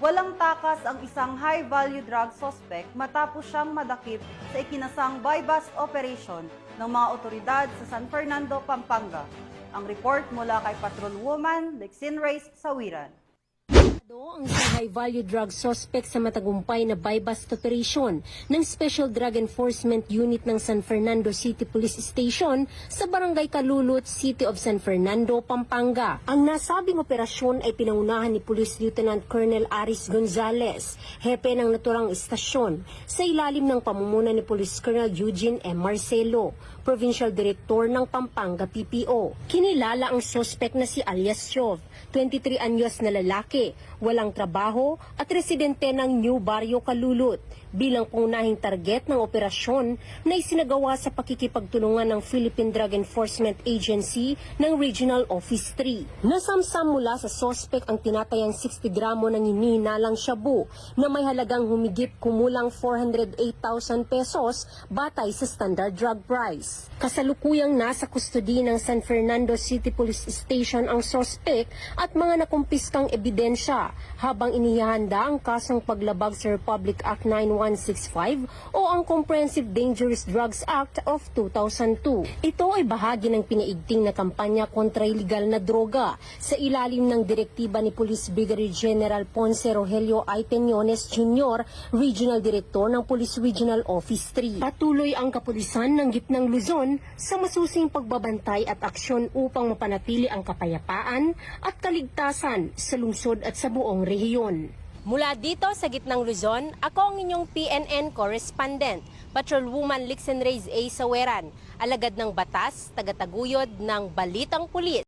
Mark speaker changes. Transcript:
Speaker 1: Walang takas ang isang high-value drug suspect matapos siyang madakip sa ikinasang buy-bust operation ng mga otoridad sa San Fernando, Pampanga. Ang report mula kay Patrolwoman Lexin Reyes Sawiran.
Speaker 2: Ang isang high-value drug suspect sa matagumpay na buy-bust operation ng Special Drug Enforcement Unit ng San Fernando City Police Station sa Barangay Kalulot, City of San Fernando, Pampanga. Ang nasabing operasyon ay pinangunahan ni Police Lieutenant Colonel Aris Gonzales, hepe ng naturang istasyon, sa ilalim ng pamumuno ni Police Colonel Eugene M. Marcelo, Provincial Director ng Pampanga PPO. Kinilala ang suspect na si alias Chov, 23 anyos na lalaki, walang trabaho at residente ng New Barrio Kalulot bilang pangunahing target ng operasyon na isinagawa sa pakikipagtulungan ng Philippine Drug Enforcement Agency ng Regional Office 3. Nasamsam mula sa suspect ang tinatayang 60 gramo ng hinihinalang shabu na may halagang humigit kumulang 408,000 pesos batay sa standard drug price. Kasalukuyang nasa kustodi ng San Fernando City Police Station ang suspect at mga nakumpiskang ebidensya habang inihahanda ang kasong paglabag sa Republic Act 9165 o ang Comprehensive Dangerous Drugs Act of 2002. Ito ay bahagi ng pinaigting na kampanya kontra ilegal na droga sa ilalim ng direktiba ni Police Brigadier General Ponce Rogelio I. Peñones Jr., Regional Director ng Police Regional Office 3. Patuloy ang kapulisan ng Gitnang Luzon sa masusing pagbabantay at aksyon upang mapanatili ang kapayapaan at kaligtasan sa lungsod at sa buong rehiyon. Mula dito sa Gitnang Luzon, ako ang inyong PNN correspondent, Patrolwoman Lexin Reyes A. Sawiran, alagad ng batas, tagataguyod ng Balitang Pulis.